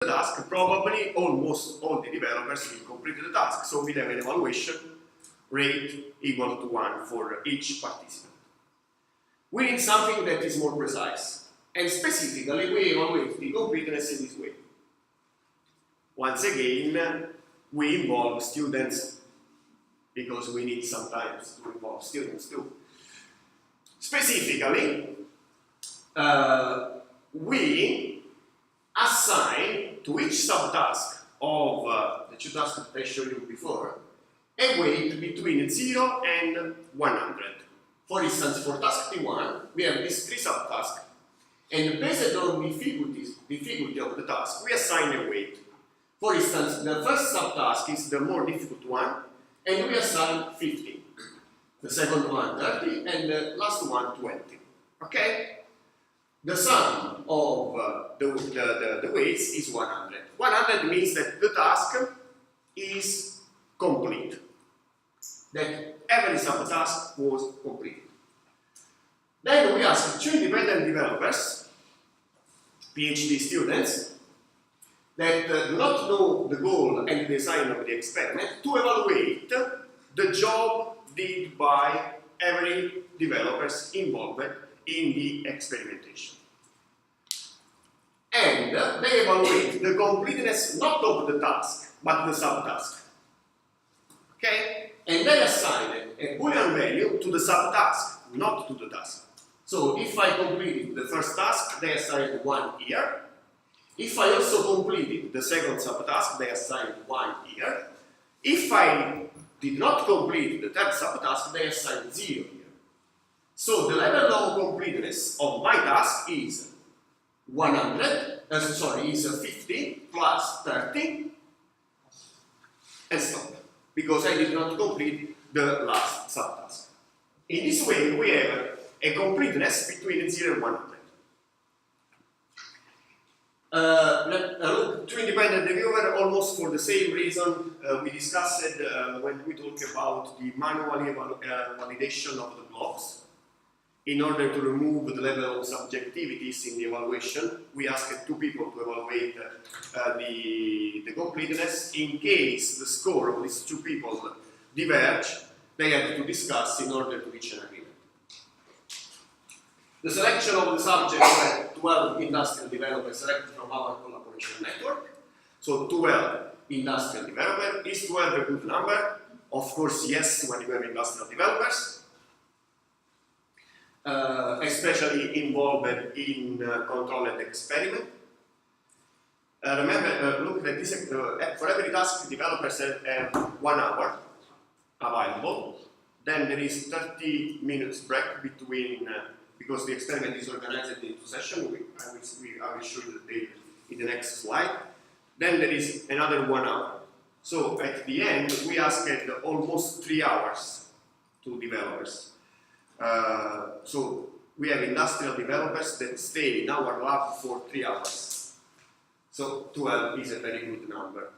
task, probably almost all the developers will complete the task, so we'll have an evaluation rate equal to 1 for each participant. We need something that is more precise, and specifically we evaluate the completeness in this way. Once again, we involve students because we need sometimes to involve students too. Specifically, we assign to each subtask of the two tasks that I showed you before a weight between 0 and 100. For instance, for task T1, we have these 3 subtasks, and based on the difficulty of the task, we assign a weight. For instance, the first subtask is the more difficult one, and we assign 50. The second one 30, and the last one 20. Okay? The sum of the weights is 100. 100 means that the task is complete. That every subtask was completed. Then we ask 2 independent developers, PhD students, that do not know the goal and the design of the experiment to evaluate the job did by every developer involved in the experimentation. And they evaluate the completeness not of the task, but the subtask. Okay? And they assign a Boolean value to the subtask, not to the task. So if I completed the first task, they assign 1 here. If I also completed the second subtask, they assign 1 here. If I did not complete the third subtask, they assign 0 here. So the level of completeness of my task is 50 plus 30 and stop, because I did not complete the last subtask. In this way, we have a completeness between 0 and 100. Look, 2 independent reviewer, almost for the same reason we discussed when we talked about the manually validation of the blocks. In order to remove the level of subjectivities in the evaluation, we asked 2 people to evaluate the completeness. In case the score of these 2 people diverge, they had to discuss in order to reach an agreement. The selection of the subject were 12 industrial developers selected from our collaboration network. So 12 industrial developers. Is 12 a good number? Of course, yes, when you have industrial developers. Especially involved in controlled experiment. Remember, look at this, for every task, developers have 1 hour available. Then there is 30 minutes break between, because the experiment is organized into sessions. I will show you the data in the next slide. Then there is another 1 hour. So at the end, we asked almost 3 hours to developers. So we have industrial developers that stay in our lab for 3 hours. So 12 is a very good number.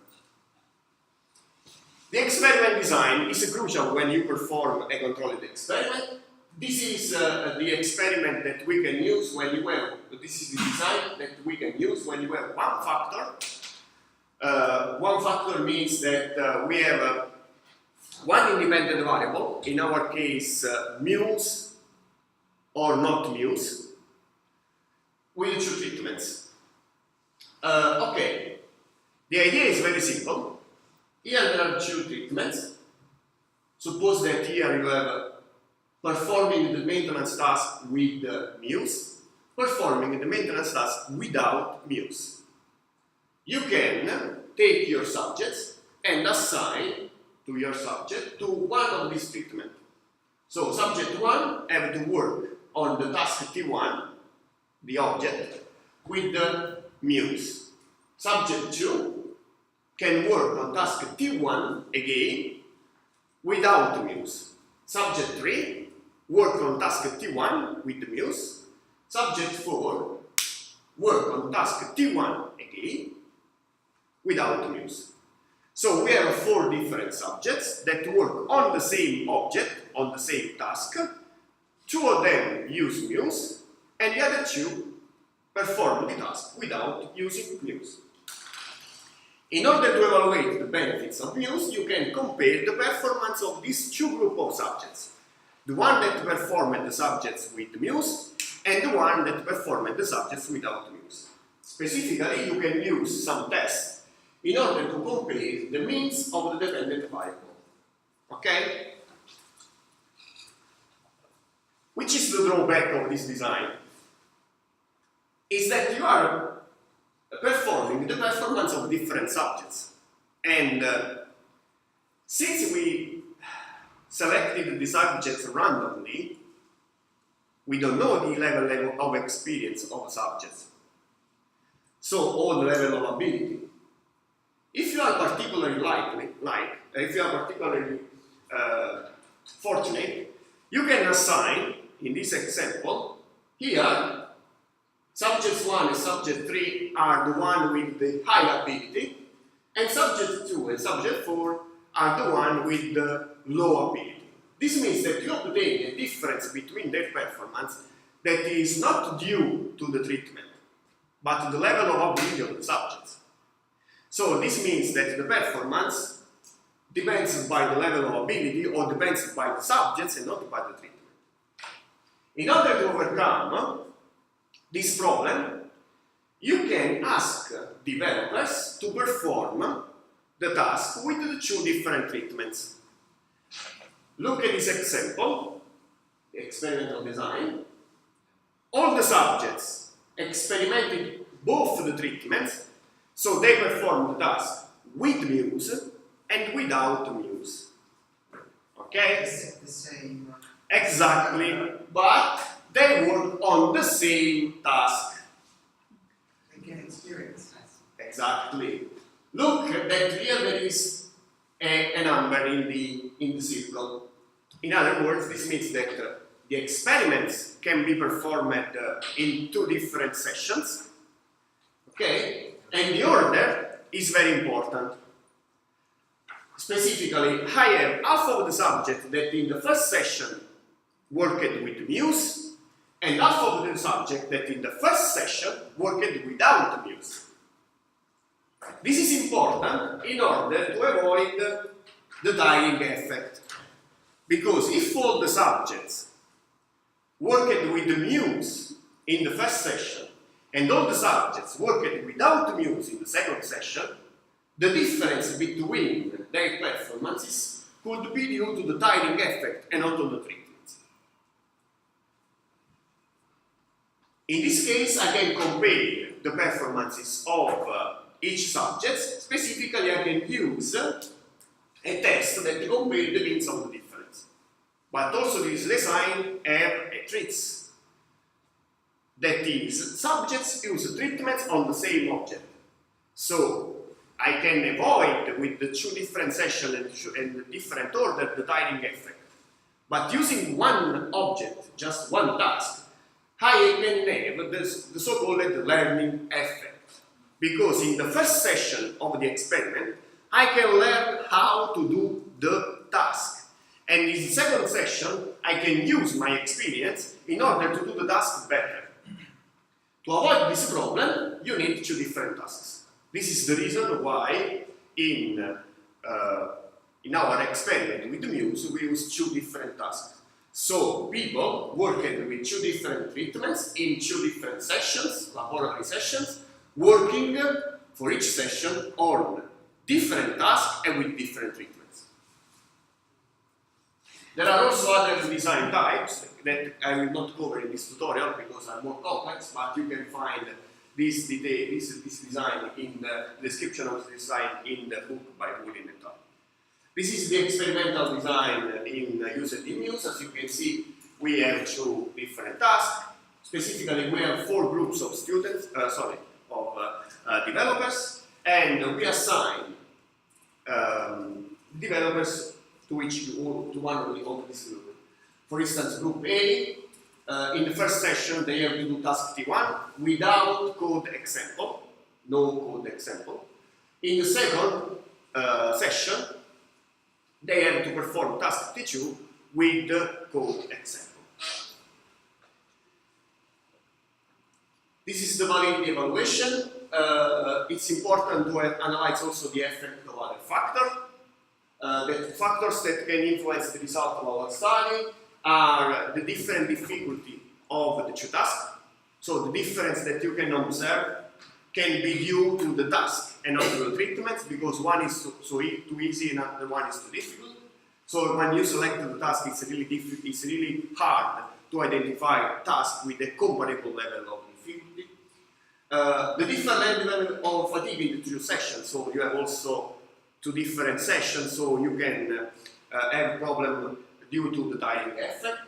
The experiment design is crucial when you perform a controlled experiment. This is the experiment that we can use when you have, this is the design that we can use when you have 1 factor. 1 factor means that we have 1 independent variable, in our case mu's or not mu's, with 2 treatments. Okay, the idea is very simple. Here there are 2 treatments. Suppose that here you have performing the maintenance task with mu's, performing the maintenance task without mu's. You can take your subjects and assign to your subject to 1 of these treatments. So subject 1 have to work on the task T1, the object, with the mu's. Subject 2 can work on task T1 again without mu's. Subject 3 work on task T1 with the mu's. Subject 4 work on task T1 again without mu's. So we have 4 different subjects that work on the same object, on the same task. 2 of them use mu's, and the other 2 perform the task without using mu's. In order to evaluate the benefits of Muse, you can compare the performance of these two groups of subjects. The one that performed the subjects with Muse and the one that performed the subjects without Muse. Specifically, you can use some tests in order to compare the means of the dependent variable. Okay? Which is the drawback of this design? Is that you are performing the performance of different subjects. And since we selected the subjects randomly, we don't know the level of experience of subjects. So, or the level of ability. If you are particularly if you are particularly fortunate, you can assign, in this example, here, subjects 1 and subject 3 are the one with the high ability, and subject 2 and subject 4 are the one with the low ability. This means that you obtain a difference between their performance that is not due to the treatment, but to the level of ability of the subjects. So this means that the performance depends by the level of ability or depends by the subjects and not by the treatment. In order to overcome this problem, you can ask developers to perform the task with the two different treatments. Look at this example, the experimental design. All the subjects experimented both the treatments, so they performed the task with Muse and without Muse. Okay? The same. Exactly, but they work on the same task. They get experience. Exactly. Look that here there is a number in the circle. In other words, this means that the experiments can be performed in two different sessions. Okay? And the order is very important. Specifically, I have half of the subject that in the first session worked with Muse, and half of the subject that in the first session worked without Muse. This is important in order to avoid the tiring effect. Because if all the subjects worked with the Muse in the first session and all the subjects worked without Muse in the second session, the difference between their performances could be due to the tiring effect and not to the treatments. In this case, I can compare the performances of each subject. Specifically, I can use a test that compares the means of the difference. But also this design have a tricks. That is, subjects use treatments on the same object. So, I can avoid with the two different sessions and different order the tiring effect. But using one object, just one task, I can have the so-called learning effect. Because in the first session of the experiment, I can learn how to do the task. And in the second session, I can use my experience in order to do the task better. To avoid this problem, you need two different tasks. This is the reason why in our experiment with the Muse, we use two different tasks. So, people worked with two different treatments in two different sessions, laboratory sessions, working for each session on different tasks and with different treatments. There are also other design types that I will not cover in this tutorial because are more complex, but you can find this design in the description of the design in the book by Woodin et al. This is the experimental design used in Muse. As you can see, we have two different tasks. Specifically, we have four groups of students, developers, and we assign developers to one of this group. For instance, group A, in the first session, they have to do task T1 without code example, no code example. In the second session, they have to perform task T2 with the code example. This is the validity evaluation. it's important to analyze also the effect of other factors. The factors that can influence the result of our study are the different difficulty of the two tasks. So the difference that you can observe can be due to the task and not to the treatments, because one is too easy and the one is too difficult. So when you select the task, it's really hard to identify tasks with a comparable level of difficulty. The different level of fatigue in the two sessions, so you have also two different sessions, so you can have problem due to the tiring effect.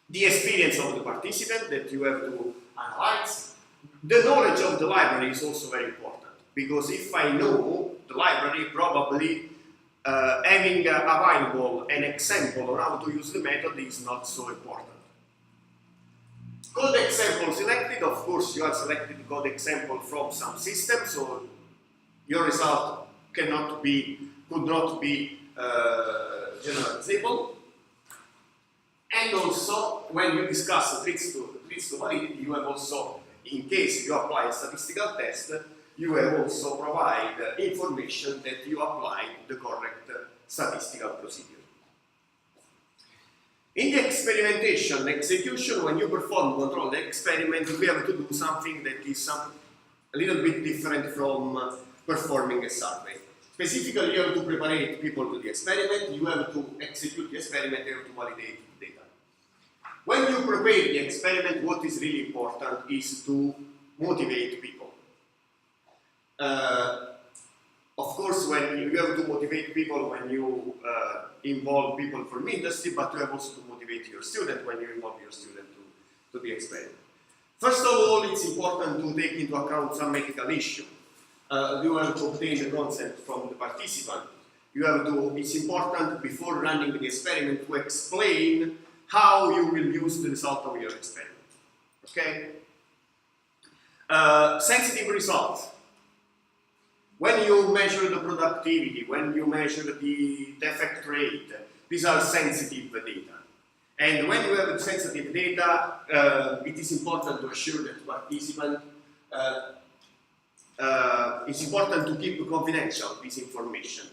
The experience of the participant that you have to analyze. The knowledge of the library is also very important, because if I know the library, probably having available an example on how to use the method is not so important. Code example selected, of course you have selected code example from some system, so your result could not be generalizable. And also, when you discuss the treats to validity, you have also, in case you apply a statistical test, you have also provide information that you applied the correct statistical procedure. In the experimentation execution, when you perform control the experiment, you have to do something that is a little bit different from performing a survey. Specifically, you have to prepare people to the experiment, you have to execute the experiment, you have to validate the data. When you prepare the experiment, what is really important is to motivate people. Of course, when you have to motivate people when you involve people from industry, but you have also to motivate your student when you involve your student to the experiment. First of all, it's important to take into account some ethical issue. You have to obtain the consent from the participant. It's important before running the experiment to explain how you will use the result of your experiment. Okay? Sensitive results. When you measure the productivity, when you measure the defect rate, these are sensitive data. And when you have sensitive data, it is important to assure that the participant, it's important to keep confidential this information.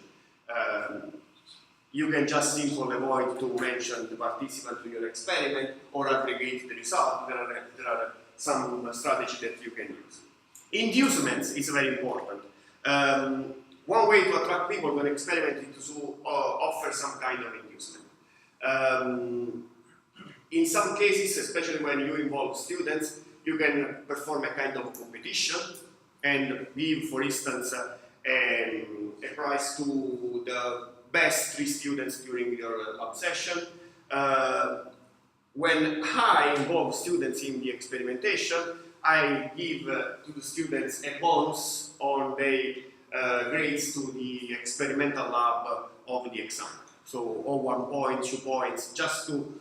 You can just simply avoid to mention the participant to your experiment or aggregate the result. There are some strategies that you can use. Inducements is very important. One way to attract people to an experiment is to offer some kind of inducement. In some cases, especially when you involve students, you can perform a kind of competition and give, for instance, a prize to the best 3 students during your session. When I involve students in the experimentation, I give to the students a bonus on their grades to the experimental lab of the exam. So, or 1 point, 2 points, just to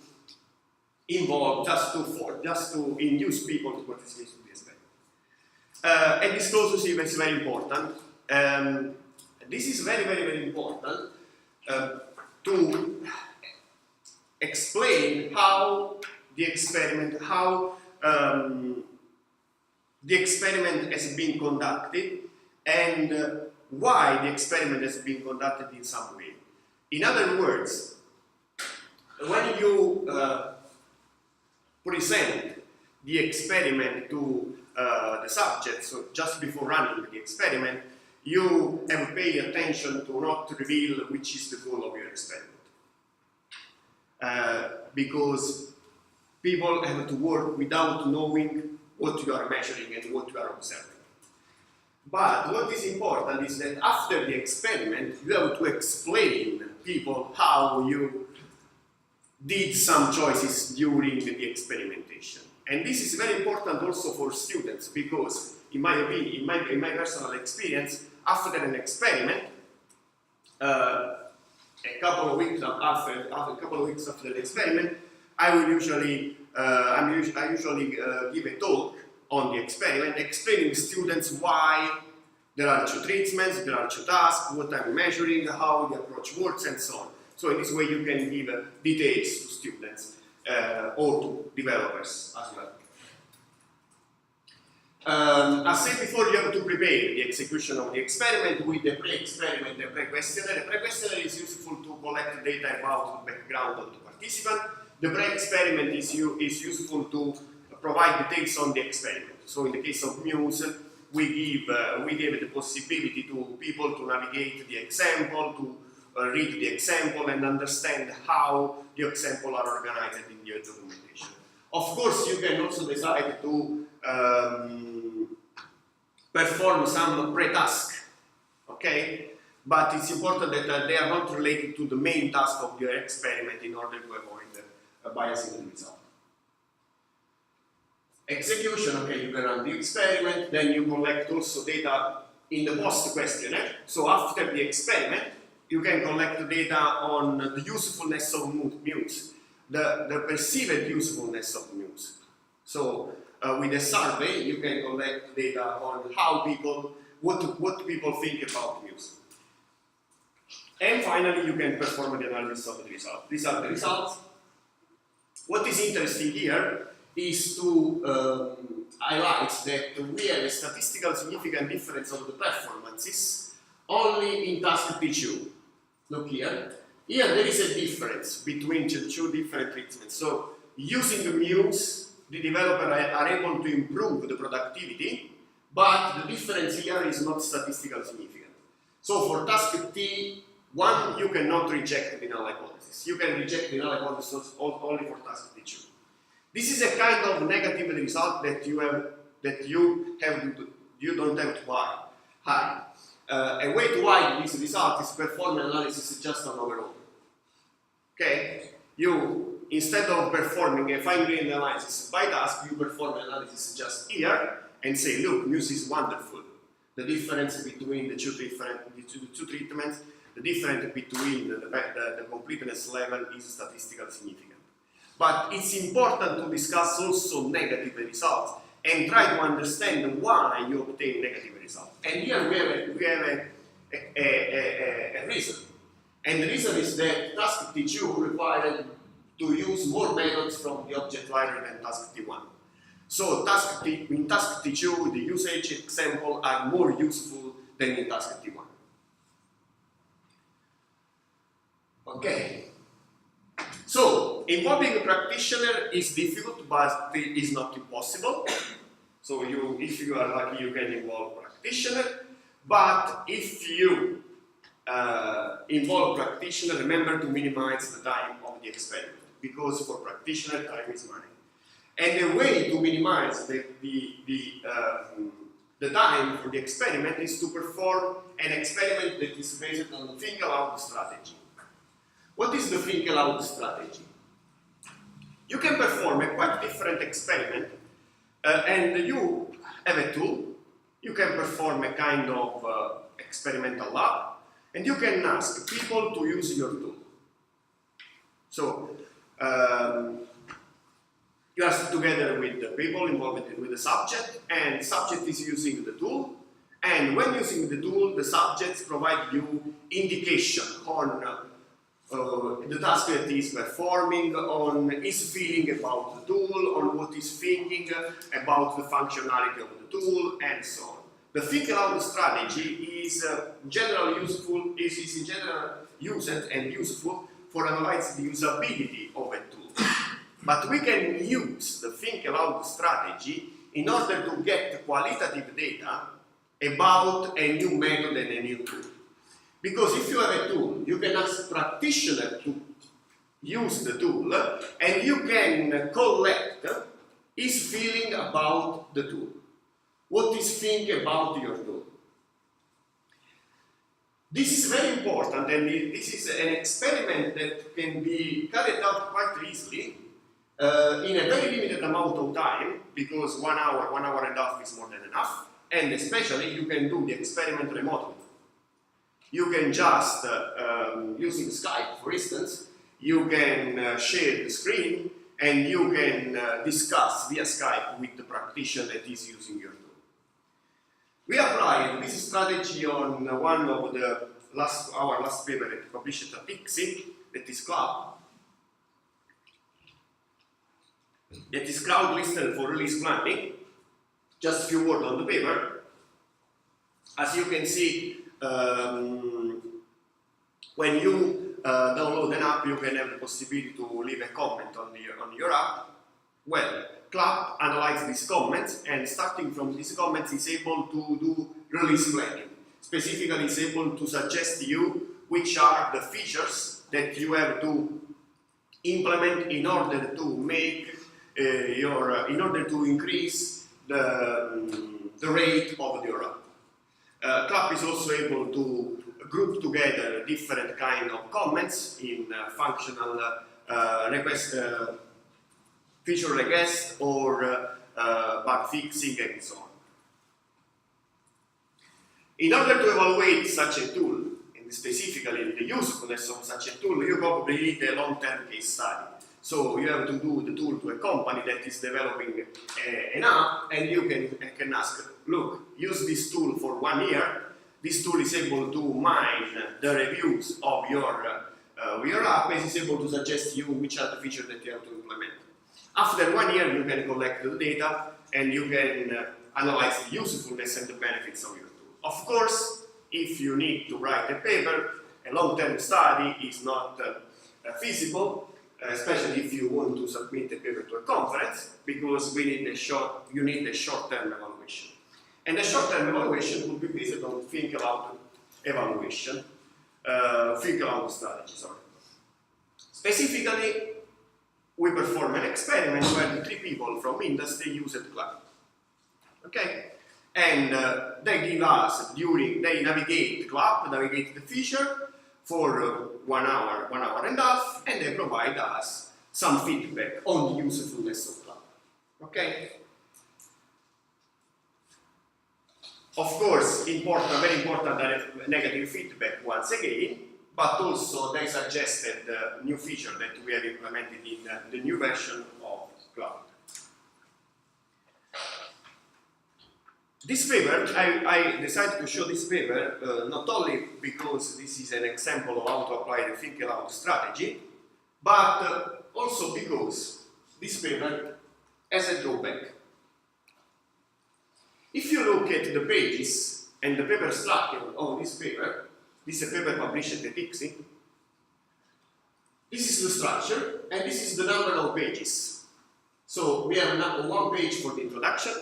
involve, just to induce people to participate in the experiment. And disclosure is very important. This is very, very, very important to explain how the experiment, the experiment has been conducted and why the experiment has been conducted in some way. In other words, when you present the experiment to the subject, so just before running the experiment, you have to pay attention to not reveal which is the goal of your experiment. Because people have to work without knowing what you are measuring and what you are observing. But what is important is that after the experiment, you have to explain people how you did some choices during the experimentation. And this is very important also for students, because in my opinion, in my personal experience, after an experiment, a couple of weeks after the experiment, I usually give a talk on the experiment, explaining to students why there are 2 treatments, there are 2 tasks, what I'm measuring, how the approach works, and so on. So in this way you can give details to students or to developers as well. As said before, you have to prepare the execution of the experiment with the pre-experiment and pre-questionnaire. The pre-questionnaire is useful to collect data about the background of the participant. The pre-experiment is useful to provide details on the experiment. So in the case of Muse, we gave the possibility to people to navigate the example, to read the example and understand how the example are organized in the documentation. Of course, you can also decide to perform some pre-task, okay? But it's important that they are not related to the main task of your experiment in order to avoid bias in the result. Execution, okay, you can run the experiment, then you collect also data in the post-questionnaire. So after the experiment, you can collect data on the usefulness of Muse, the perceived usefulness of Muse. So with a survey, you can collect data on how people, what people think about Muse. And finally, you can perform the analysis of the result. These are the results. What is interesting here is to highlight that we have a statistical significant difference of the performances only in task T2. Look here. Here there is a difference between the two different treatments. So using the Muse, the developer are able to improve the productivity, but the difference here is not statistically significant. So for task T1, you cannot reject the null hypothesis. You can reject the null hypothesis only for task T2. This is a kind of negative result that you don't have to hide. A way to hide this result is perform analysis just on overall. Okay? You, instead of performing a fine-grained analysis by task, you perform analysis just here and say, look, Muse is wonderful. The difference between the two treatments, the difference between the completeness level is statistically significant. But it's important to discuss also negative results and try to understand why you obtain negative results. And here we have a reason. And the reason is that task T2 required to use more methods from the object library than task T1. So in task T2, the usage examples are more useful than in task T1. Okay. So, involving a practitioner is difficult, but it is not impossible. So, if you are lucky, you can involve a practitioner. But if you involve a practitioner, remember to minimize the time of the experiment, because for practitioner, time is money. And the way to minimize the time for the experiment is to perform an experiment that is based on the think aloud strategy. What is the think aloud strategy? You can perform a quite different experiment and you have a tool. You can perform a kind of experimental lab and you can ask people to use your tool. So you are together with the people involved with the subject, and the subject is using the tool, and when using the tool, the subjects provide you indication on the task that is performing, on his feeling about the tool, on what he's thinking about the functionality of the tool, and so on. The think aloud strategy is in general used and useful for analyzing the usability of a tool. But we can use the think aloud strategy in order to get qualitative data about a new method and a new tool. Because if you have a tool, you can ask practitioner to use the tool and you can collect his feeling about the tool. What is think about your tool? This is very important, and this is an experiment that can be carried out quite easily in a very limited amount of time, because 1 hour, 1 hour and a half is more than enough, and especially you can do the experiment remotely. You can just, using Skype for instance, you can share the screen and you can discuss via Skype with the practitioner that is using your tool. We applied this strategy on one of our last paper that published at ICSI, that is Cloud. That is Cloud Listener for Release Planning. Just a few words on the paper. As you can see, when you download an app, you can have the possibility to leave a comment on your app. Well, Club analyzes these comments, and starting from these comments is able to do release planning. Specifically, it's able to suggest to you which are the features that you have to implement in order to make in order to increase the rate of your app. Club is also able to group together different kind of comments in functional request, feature request, or bug fixing, and so on. In order to evaluate such a tool, and specifically the usefulness of such a tool, you probably need a long-term case study. So you have to do the tool to a company that is developing an app, and you can ask, look, use this tool for 1 year. This tool is able to mine the reviews of your app, and is able to suggest to you which are the features that you have to implement. After 1 year, you can collect the data, and you can analyze the usefulness and the benefits of your tool. Of course, if you need to write a paper, a long-term study is not feasible, especially if you want to submit a paper to a conference, because you need a short-term evaluation. And the short-term evaluation will be based on think aloud evaluation, think aloud strategy, sorry. Specifically, we perform an experiment where the 3 people from industry used Club. Okay? And they give us, they navigate Club, navigate the feature for 1 hour, 1 hour and a half, and they provide us some feedback on the usefulness of Club. Okay? Of course, very important negative feedback once again, but also they suggested new feature that we have implemented in the new version of Cloud. This paper, I decided to show this paper not only because this is an example of how to apply the think aloud strategy, but also because this paper has a drawback. If you look at the pages and the paper structure of this paper, this is a paper published at ICSI, this is the structure, and this is the number of pages. So we have 1 page for the introduction,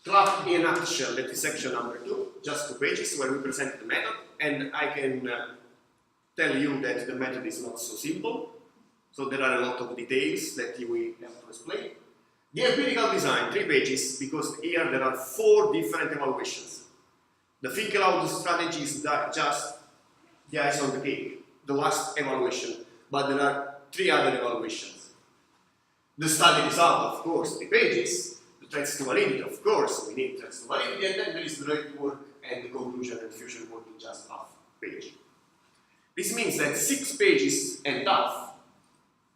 Club in a nutshell, that is section number 2, just 2 pages where we present the method, and I can tell you that the method is not so simple, so there are a lot of details that we have to explain. The empirical design, 3 pages, because here there are 4 different evaluations. The think aloud strategy is just the ice on the cake, the last evaluation, but there are 3 other evaluations. The study result, of course, 3 pages. The threats to validity, of course, we need threats to validity, and then there is the rate work and the conclusion and future work in just half page. This means that 6 pages and half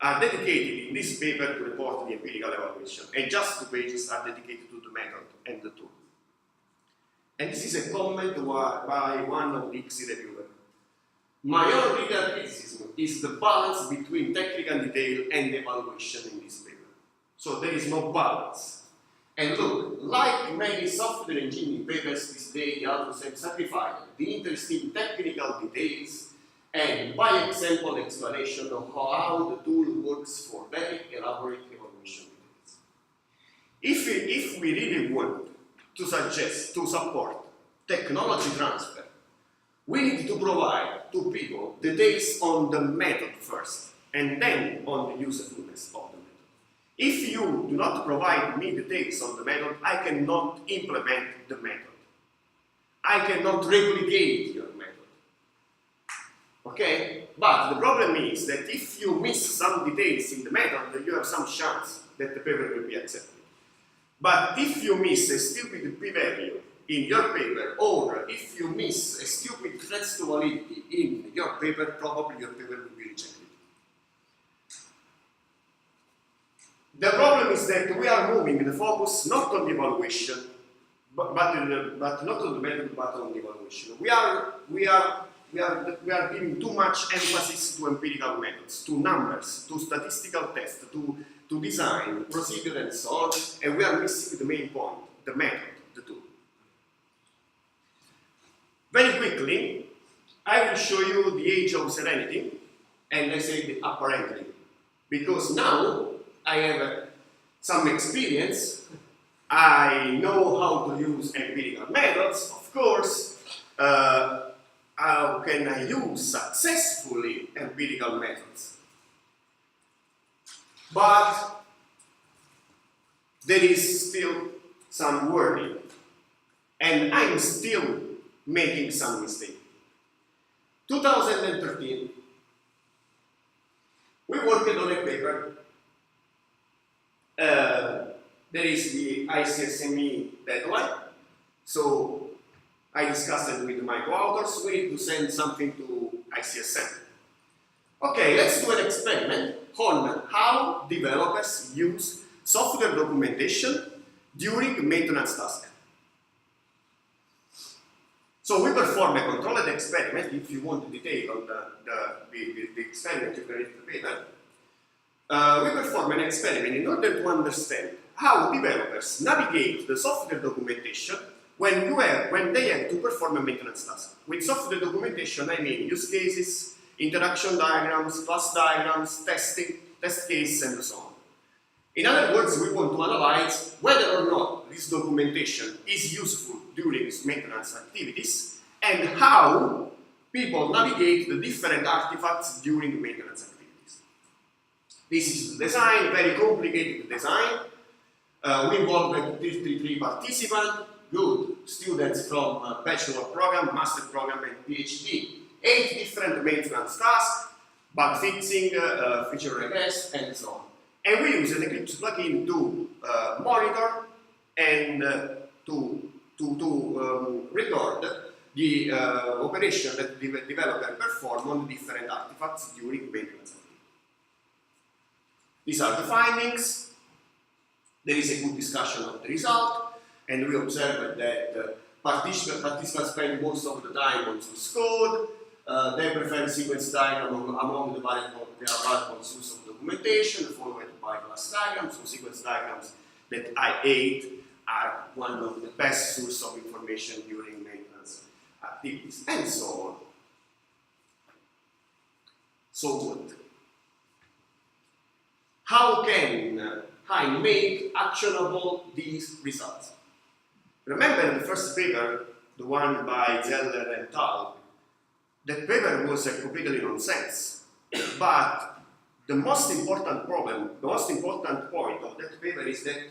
are dedicated in this paper to report the empirical evaluation, and just 2 pages are dedicated to the method and the tool. And this is a comment by one of the ICSI reviewers. My only real criticism is the balance between technical detail and evaluation in this paper. So there is no balance. And look, like many software engineering papers this day, also sacrifice the interesting technical details and by example explanation of how the tool works for very elaborate evaluation details. If we really want to support technology transfer, we need to provide to people details on the method first, and then on the usefulness of the method. If you do not provide me details on the method, I cannot implement the method. I cannot replicate your method. Okay? But the problem is that if you miss some details in the method, you have some chance that the paper will be accepted. But if you miss a stupid p-value in your paper, or if you miss a stupid threats to validity in your paper, probably your paper will be rejected. The problem is that we are moving the focus not on the evaluation, but not on the method, but on the evaluation. We are giving too much emphasis to empirical methods, to numbers, to statistical tests, to design, procedure, and so on, and we are missing the main point. the method, the tool. Very quickly, I will show you the age of serenity, and I say apparently, because now I have some experience. I know how to use empirical methods, of course. How can I use successfully empirical methods? But there is still some worry, and I'm still making some mistakes. 2013, we worked on a paper. There is the ICSME deadline, so I discussed it with my co-authors. We need to send something to ICSM. Okay, let's do an experiment on how developers use software documentation during maintenance tasks. So we perform a controlled experiment. If you want the detail on the experiment, you can read the paper. We perform an experiment in order to understand how developers navigate the software documentation when they have to perform a maintenance task. With software documentation, I mean use cases, interaction diagrams, class diagrams, testing, test cases, and so on. In other words, we want to analyze whether or not this documentation is useful during maintenance activities and how people navigate the different artifacts during maintenance activities. This is the design, very complicated design. We involved 33 participants, good students from bachelor program, master program, and PhD. 8 different maintenance tasks, bug fixing, feature requests, and so on. And we use an Eclipse plugin to monitor and to record the operation that the developer perform on different artifacts during maintenance activity. These are the findings. There is a good discussion of the result, and we observed that participants spend most of the time on source code. They prefer sequence diagram among the variable source of documentation, followed by class diagrams. So sequence diagrams that I hate are one of the best sources of information during maintenance activities, and so on. So what? How can I make actionable these results? Remember in the first paper, the one by Zeller and Tal, that paper was a completely nonsense. But the most important problem, the most important point of that paper is that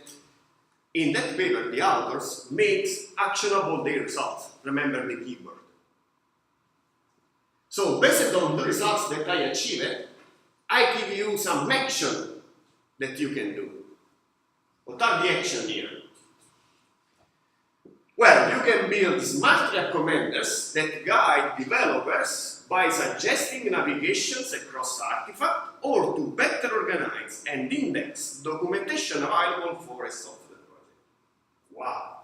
in that paper, the authors makes actionable their results. Remember the keyword. So based on the results that I achieved, I give you some action that you can do. What are the action here? Well, you can build smart recommenders that guide developers by suggesting navigations across artifacts or to better organize and index documentation available for a software project. Wow,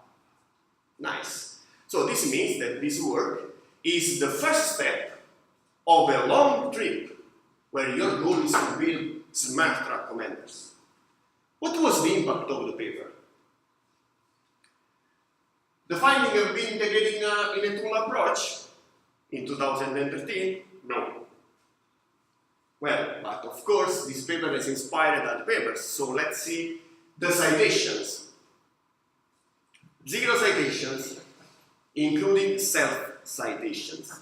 nice. So this means that this work is the first step of a long trip where your goal is to build smart recommenders. What was the impact of the paper? The finding of being integrated in a tool approach in 2013? No. Well, but of course, this paper has inspired other papers, so let's see the citations. 0 citations, including self-citations.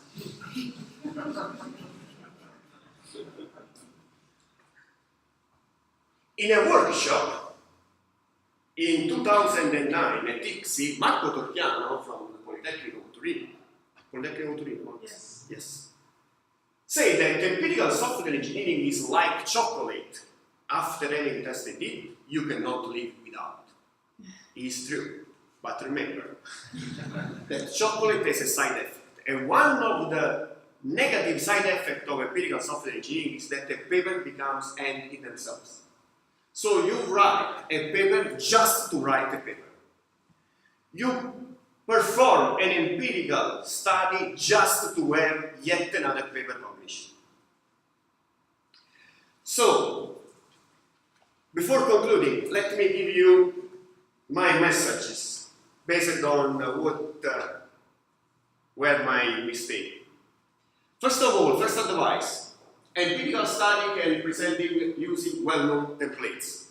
In a workshop in 2009 at ICSI, Marco Torchiano from the Polytechnico Torino, yes, say that empirical software engineering is like chocolate. After having tested it, you cannot live without. It is true, but remember that chocolate has a side effect, and one of the negative side effects of empirical software engineering is that the paper becomes end in themselves. So you write a paper just to write a paper. You perform an empirical study just to have yet another paper published. So, before concluding, let me give you my messages based on what were my mistakes. First of all, first advice, empirical study can be presented using well-known templates.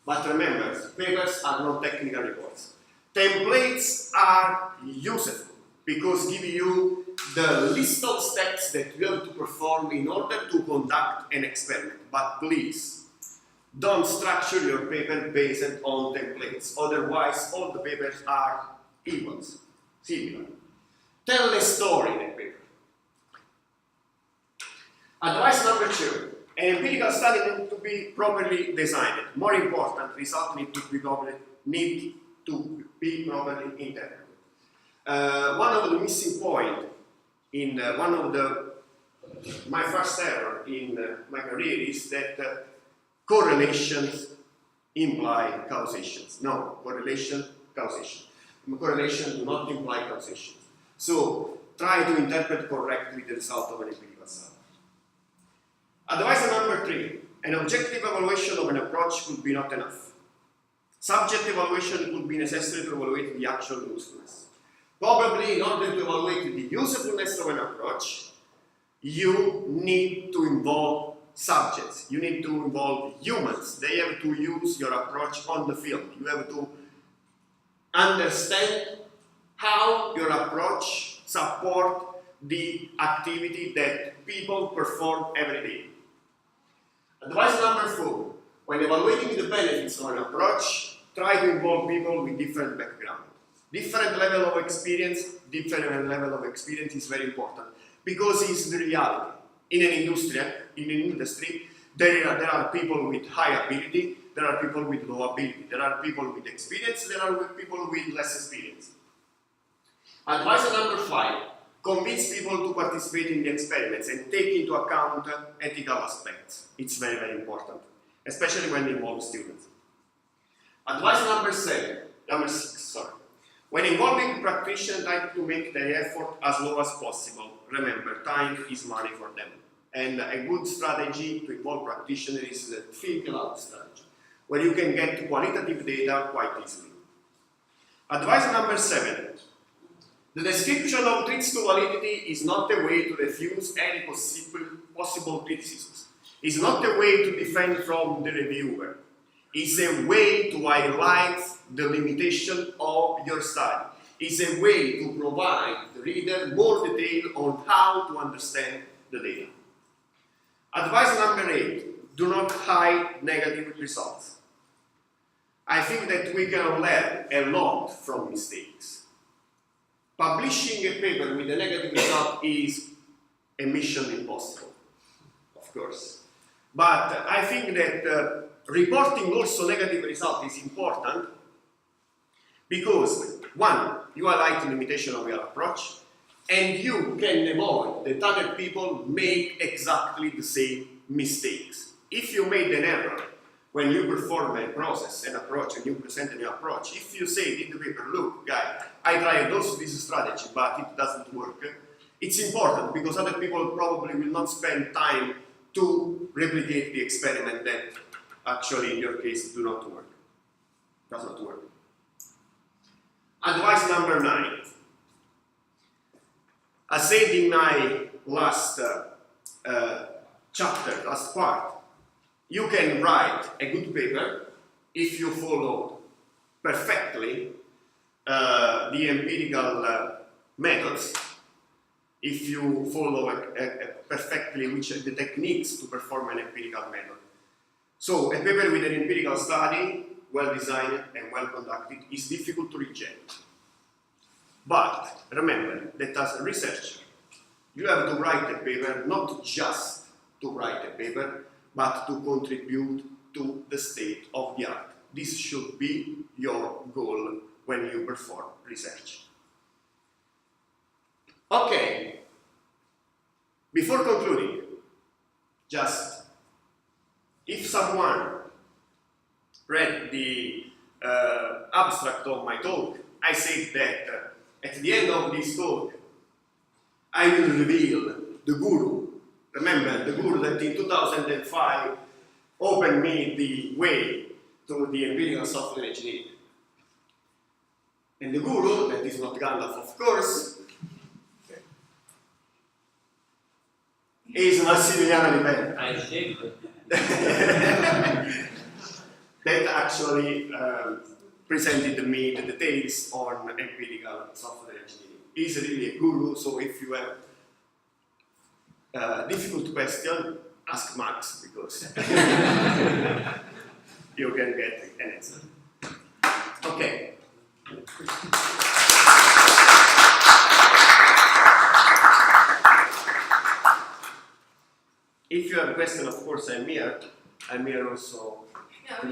But remember, papers are not technical reports. Templates are useful because give you the list of steps that you have to perform in order to conduct an experiment. But please, don't structure your paper based on templates. Otherwise, all the papers are equals, similar. Tell a story in a paper. Advice number 2. An empirical study needs to be properly designed. More important, results need to be properly interpreted. One of the missing points in my first error in my career is that correlations imply causations. No, correlation, causation. Correlation do not imply causation. So try to interpret correctly the result of an empirical study. Advice number 3, an objective evaluation of an approach could be not enough. Subjective evaluation could be necessary to evaluate the actual usefulness. Probably in order to evaluate the usefulness of an approach, you need to involve subjects, you need to involve humans. They have to use your approach on the field. You have to understand how your approach supports the activity that people perform every day. Advice number 4, when evaluating the benefits of an approach, try to involve people with different backgrounds. Different level of experience is very important because it's the reality. In an industry, there are people with high ability, there are people with low ability, there are people with experience, there are people with less experience. Advice number 5, convince people to participate in the experiments and take into account ethical aspects. It's very, very important, especially when it involves students. Advice number 6, when involving practitioners, try to make their effort as low as possible. Remember, time is money for them. And a good strategy to involve practitioners is the think-aloud strategy, where you can get qualitative data quite easily. Advice number 7. The description of threats to validity is not a way to refuse any possible criticisms. It's not a way to defend from the reviewer. It's a way to highlight the limitation of your study. It's a way to provide the reader more detail on how to understand the data. Advice number 8, do not hide negative results. I think that we can learn a lot from mistakes. Publishing a paper with a negative result is a mission impossible, of course. But I think that reporting also negative result is important because, 1, you highlight the limitation of your approach, and you can avoid that other people make exactly the same mistakes. If you made an error when you perform a process, an approach, and you present a new approach, if you say in the paper, look, guy, I tried also this strategy, but it doesn't work, it's important because other people probably will not spend time to replicate the experiment that actually, in your case, does not work. Advice number 9. As said in my last chapter, last part, you can write a good paper if you follow perfectly the empirical methods, if you follow perfectly the techniques to perform an empirical method. So a paper with an empirical study, well designed and well conducted, is difficult to reject. But remember that as a researcher, you have to write a paper not just to write a paper, but to contribute to the state of the art. This should be your goal when you perform research. Okay, before concluding, just if someone read the abstract of my talk, I said that at the end of this talk, I will reveal the guru. Remember, the guru that in 2005 opened me the way to the empirical software engineering. And the guru, that is not Gandalf, of course, is Massimiliano Oliveto. I think. That actually presented me the details on empirical software engineering. He's really a guru, so if you have difficult question, ask Max, because you can get an answer. Okay. If you have a question, of course, I'm here. I'm here also